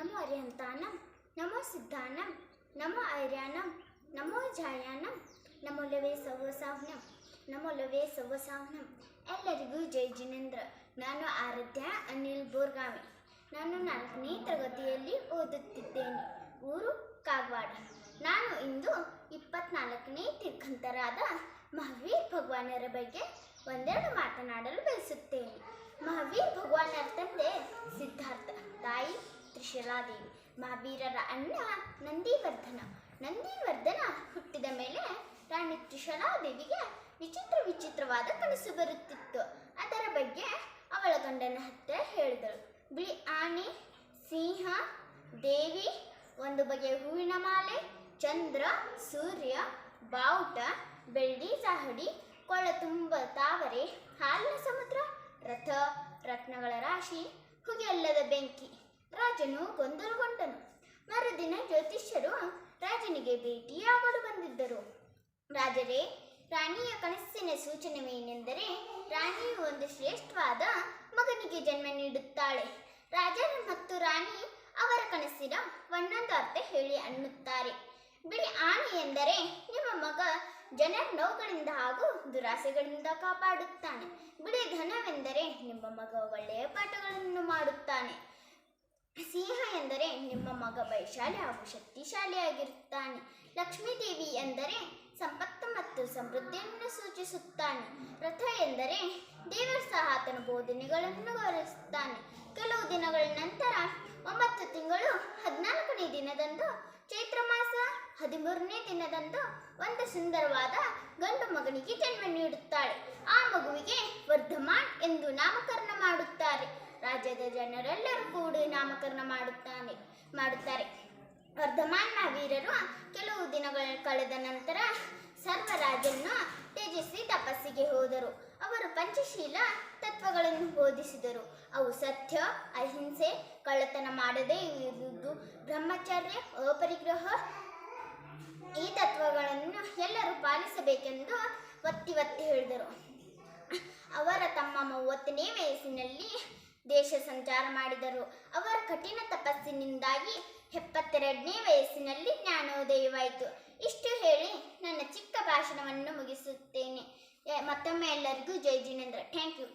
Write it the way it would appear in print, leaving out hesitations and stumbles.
ನಮೋ ಅರಿಹಂತಾನಂ, ನಮೋ ಸಿದ್ಧಾನಂ, ನಮೋ ಐರ್ಯಾನಂ, ನಮೋ ಜಾಯಾನಂ, ನಮೋ ಲವೇ ಸವ್ವಸಾಹ್ನಂ, ನಮೋ ಲವೇ ಸವ್ವಸಾಹ್ನಂ. ಎಲ್ಲರಿಗೂ ಜೈ ಜಿನೇಂದ್ರ. ನಾನು ಆರಾಧ್ಯ ಅನಿಲ್ ಬೋರ್ಗಾವಿ. ನಾನು 4ನೇ ತರಗತಿಯಲ್ಲಿ ಓದುತ್ತಿದ್ದೇನೆ. ಊರು ಕಾಗವಾಡ. ನಾನು ಇಂದು 24ನೇ ತೀರ್ಥಂಕರಾದ ಮಹಾವೀರ್ ಭಗವಾನರ ಬಗ್ಗೆ ಒಂದೆರಡು ಮಾತನಾಡಲು ಬಯಸುತ್ತೇನೆ. ಮಹಾವೀರ್ ಭಗವಾನರ ತಂದೆ ಸಿದ್ಧಾರ್ಥ, ತಾಯಿ ತ್ರಿಶಲಾದೇವಿ. ಮಹಾವೀರರ ಅಣ್ಣ ನಂದಿವರ್ಧನ ಹುಟ್ಟಿದ ಮೇಲೆ ರಾಣಿ ತ್ರಿಶಲಾದೇವಿಗೆ ವಿಚಿತ್ರವಾದ ಕನಸು ಬರುತ್ತಿತ್ತು. ಅದರ ಬಗ್ಗೆ ಅವಳ ಗಂಡನ ಹತ್ತಿರ ಹೇಳಿದಳು. ಬಿಳಿ ಆನೆ, ಸಿಂಹ, ದೇವಿ, ಒಂದು ಬಗೆಯ ಹೂವಿನ ಮಾಲೆ, ಚಂದ್ರ, ಸೂರ್ಯ, ಬಾವುಟ, ಬೆಳ್ಳಿ ಚಾಹಡಿ, ಕೊಳ್ಳ ತುಂಬ ತಾವರೆ, ಹಾಲಿನ ಸಮುದ್ರ, ರಥ, ರತ್ನಗಳ ರಾಶಿ, ಹೊಗೆಯಲ್ಲದ ಬೆಂಕಿ. ರಾಜನು ಗೊಂದಲಗೊಂಡನು. ಮರುದಿನ ಜ್ಯೋತಿಷ್ಯರು ರಾಜನಿಗೆ ಭೇಟಿಯಾಗಲು ಬಂದಿದ್ದರು. ರಾಜರೇ, ರಾಣಿಯ ಕನಸಿನ ಸೂಚನೆವೇನೆಂದರೆ ರಾಣಿಯು ಒಂದು ಶ್ರೇಷ್ಠವಾದ ಮಗನಿಗೆ ಜನ್ಮ ನೀಡುತ್ತಾಳೆ. ರಾಜರು ಮತ್ತು ರಾಣಿ ಅವರ ಕನಸಿನ ಒಂದೊಂದು ಅರ್ಥ ಹೇಳಿ ಅನ್ನುತ್ತಾರೆ. ಬಿಳಿ ಆನೆ ಎಂದರೆ ನಿಮ್ಮ ಮಗ ಜನರ ನೋವುಗಳಿಂದ ಹಾಗೂ ದುರಾಸೆಗಳಿಂದ ಕಾಪಾಡುತ್ತಾನೆ. ಬಿಳಿ ಧನವೆಂದರೆ ನಿಮ್ಮ ಮಗ ಒಳ್ಳೆಯ ಪಾಠಗಳನ್ನು ಮಾಡುತ್ತಾನೆ. ಸಿಂಹ ಎಂದರೆ ನಿಮ್ಮ ಮಗ ಬಲಶಾಲಿ ಹಾಗೂ ಶಕ್ತಿಶಾಲಿಯಾಗಿರುತ್ತಾನೆ. ಲಕ್ಷ್ಮೀದೇವಿ ಎಂದರೆ ಸಂಪತ್ತು ಮತ್ತು ಸಮೃದ್ಧಿಯನ್ನು ಸೂಚಿಸುತ್ತಾನೆ. ರಥ ಎಂದರೆ ದೇವರು ಸಹ ಆತನ ಬೋಧನೆಗಳನ್ನು ಗೌರವಿಸುತ್ತಾನೆ. ಕೆಲವು ದಿನಗಳ ನಂತರ 9 ತಿಂಗಳು 14ನೇ ದಿನದಂದು ಚೈತ್ರ ಮಾಸ 13ನೇ ದಿನದಂದು ಒಂದು ಸುಂದರವಾದ ಗಂಡು ಮಗನಿಗೆ ಜನ್ಮ ನೀಡುತ್ತಾಳೆ. ಆ ಮಗುವಿಗೆ ವರ್ಧಮಾನ್ ಎಂದು ನಾಮಕರಣ ಮಾಡುತ್ತಾರೆ. ರಾಜ್ಯದ ಜನರೆಲ್ಲರೂ ಕೂಡಿ ನಾಮಕರಣ ಮಾಡುತ್ತಾರೆ. ವರ್ಧಮಾನ್ ಮಹಾವೀರರು ಕೆಲವು ದಿನಗಳ ಕಳೆದ ನಂತರ ಸರ್ವರಾಜನ್ನು ತ್ಯಜಿಸಿ ತಪಸ್ಸಿಗೆ ಹೋದರು. ಅವರು ಪಂಚಶೀಲ ತತ್ವಗಳನ್ನು ಬೋಧಿಸಿದರು. ಅವು ಸತ್ಯ, ಅಹಿಂಸೆ, ಕಳ್ಳತನ ಮಾಡದೇ ಇರುವುದು, ಬ್ರಹ್ಮಚರ್ಯ, ಅಪರಿಗ್ರಹ. ಈ ತತ್ವಗಳನ್ನು ಎಲ್ಲರೂ ಪಾಲಿಸಬೇಕೆಂದು ಒತ್ತಿ ಹೇಳಿದರು. ಅವರ ತಮ್ಮ 30ನೇ ವಯಸ್ಸಿನಲ್ಲಿ ದೇಶ ಸಂಚಾರ ಮಾಡಿದರು. ಅವರ ಕಠಿಣ ತಪಸ್ಸಿನಿಂದಾಗಿ 72ನೇ ವಯಸ್ಸಿನಲ್ಲಿ ಜ್ಞಾನೋದಯವಾಯಿತು. ಇಷ್ಟು ಹೇಳಿ ನನ್ನ ಚಿಕ್ಕ ಭಾಷಣವನ್ನು ಮುಗಿಸುತ್ತೇನೆ. ಮತ್ತೊಮ್ಮೆ ಎಲ್ಲರಿಗೂ ಜೈ ಜಿನೇಂದ್ರ. Thank you.